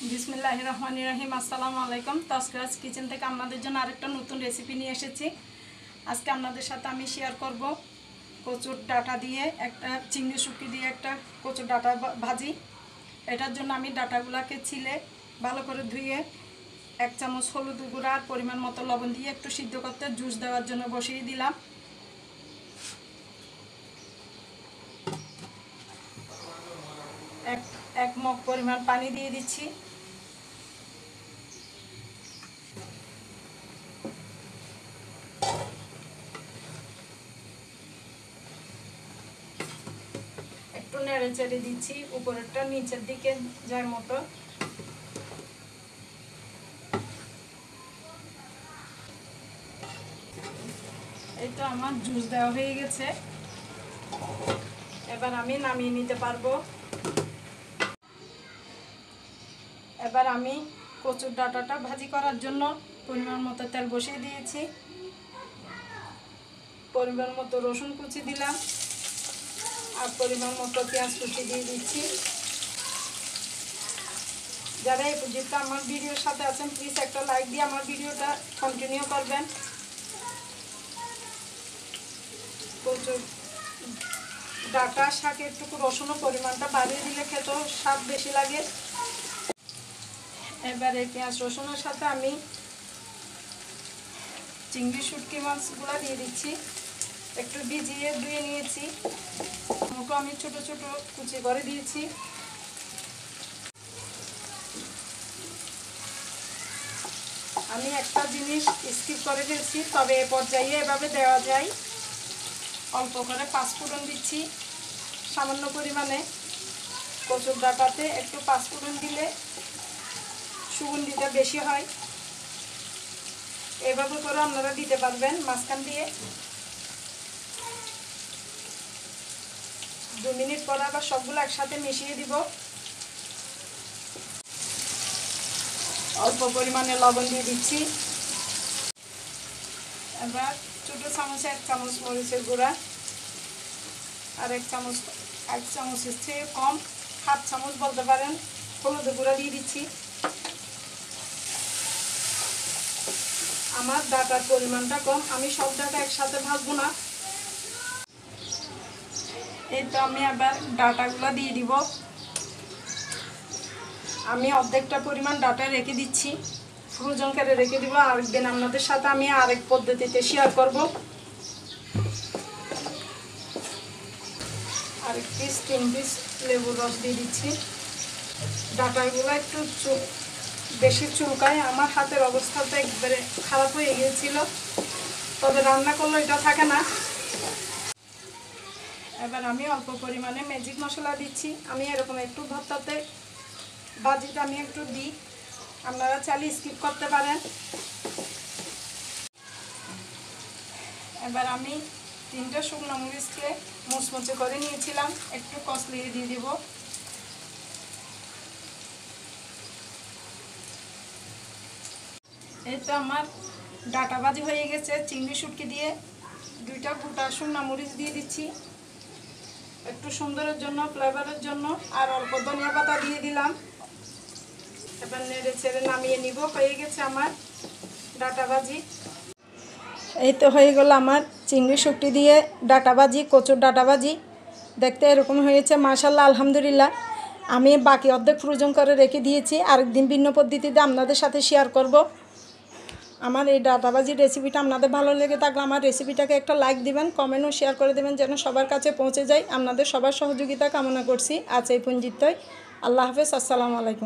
বিসমিল্লাহির রহমানির রহিম। আসসালামু আলাইকুম। তসরাজ কিচেন থেকে আপনাদের জন্য আরেকটা নতুন রেসিপি নিয়ে এসেছি। আজকে আপনাদের সাথে আমি শেয়ার করব কচুর ডাঁটা দিয়ে একটা চিংড়ি শুটকি দিয়ে একটা কচুর ডাঁটা ভাজি। এটার জন্য আমি ডাঁটাগুলোকে ছিলে ভালো করে ধুয়ে 1 চামচ হলুদ গুঁড়া আর পরিমাণ মতো লবণ দিয়ে একটু সিদ্ধ করতে জুস দেওয়ার জন্য বসিয়ে দিলাম। এক মগ পরিমাণ পানি দিয়ে দিচ্ছি। একটু নেড়ে চেড়ে দিচ্ছি উপরেরটা নিচের দিকে যায় মতো। এই তো আমার জুস দেওয়া হয়ে গেছে, এবার আমি নামিয়ে নিতে পারবো। এবার আমি কচুর ডাঁটাটা ভাজি করার জন্য পরিমাণ মতো তেল বসিয়ে দিয়েছি। পরিমাণ মতো রসুন কুচি দিলাম আর পরিমাণ মতো পেঁয়াজ কুচি দিয়ে দিচ্ছি। যারা এই পর্যন্ত আমার ভিডিওর সাথে আছেন প্লিজ একটা লাইক দিয়ে আমার ভিডিওটা কন্টিনিউ করবেন। কচুর ডাঁটা শাকে একটু রসুনের পরিমাণটা বাড়িয়ে দিলে খেতেও স্বাদ বেশি লাগে। এবারে পেঁয়াজ রসুনের সাথে আমি চিংড়ি শুটকি মাছগুলো দিয়ে দিচ্ছি। একটু ভিজিয়ে ধুয়ে নিয়েছি, মুখো আমি ছোট ছোট কুচি করে দিয়েছি। আমি একটা জিনিস স্কিপ করে ফেলছি, তবে এ পর্যায়ে এভাবে দেওয়া যায়। অল্প করে পাঁচফোড়ন দিচ্ছি সামান্য পরিমাণে। কচুর ডাঁটাতে একটু পাঁচফোড়ন দিলে সুগন্ধিটা বেশি হয়। এভাবে করে আপনারা দিতে পারবেন মাঝখান দিয়ে। 2 মিনিট পর আবার সবগুলো একসাথে মিশিয়ে দিব। অল্প পরিমাণে লবণ দিয়ে দিচ্ছি। এবার ছোটো চামচে 1 চামচ মরিচের গুঁড়া আর 1 চামচের চেয়ে কম, 1/2 চামচ বলতে পারেন, হলুদ গুঁড়া দিয়ে দিচ্ছি। আমার ডাঁটার পরিমাণটা কম, আমি সব ডাঁটা একসাথে ভাজবো না। এই তো আমি আবার ডাঁটাগুলো দিয়ে দিব। আমি অর্ধেকটা পরিমাণ ডাঁটা রেখে দিচ্ছি, ফ্রোজন করে রেখে দিব। আরেকদিন আপনাদের সাথে আমি আরেক পদ্ধতিতে শেয়ার করব। আরেক পিস 3 পিস লেবুর রস দিয়ে দিচ্ছি। ডাঁটাগুলো একটু বেশি চুলকায়, আমার হাতের অবস্থাটা একবারে খারাপ হয়ে গিয়েছিল, তবে রান্না করলে এটা থাকে না। এবার আমি অল্প পরিমাণে ম্যাজিক মশলা দিচ্ছি। আমি এরকম একটু ভর্তাতে ভাজিটা আমি একটু দিই, আপনারা চাইলে স্কিপ করতে পারেন। এবার আমি 3টা শুকনো মরিচকে মুচমুচে করে নিয়েছিলাম, একটু কষলিয়ে দিয়ে দিব। এই তো আমার ডাঁটা ভাজি হয়ে গেছে চিংড়ি শুটকি দিয়ে। 2টা গোটা শুকনো মরিচ দিয়ে দিচ্ছি একটু সুন্দরের জন্য, ফ্লেভারের জন্য, আর অল্প ধনিয়া পাতা দিয়ে দিলাম। এবার নেড়ে ছেড়ে নামিয়ে নিব। হয়ে গেছে আমার ডাঁটা ভাজি। এই তো হয়ে গেল আমার চিংড়ি শুটকি দিয়ে ডাঁটা ভাজি, কচুর ডাঁটা ভাজি। দেখতে এরকম হয়েছে, মাশাআল্লাহ, আলহামদুলিল্লাহ। আমি বাকি অর্ধেক ফ্রোজন করে রেখে দিয়েছি, আরেকদিন ভিন্ন পদ্ধতিতে আপনাদের সাথে শেয়ার করব। আমার এই ডাঁটা ভাজির রেসিপিটা আপনাদের ভালো লেগে থাকলে আমার রেসিপিটাকে একটা লাইক দিবেন, কমেন্ট ও শেয়ার করে দেবেন, যেন সবার কাছে পৌঁছে যায়। আপনাদের সবার সহযোগিতা কামনা করছি। আজ এই পর্যন্তই। আল্লাহ হাফেজ। আসসালামু আলাইকুম।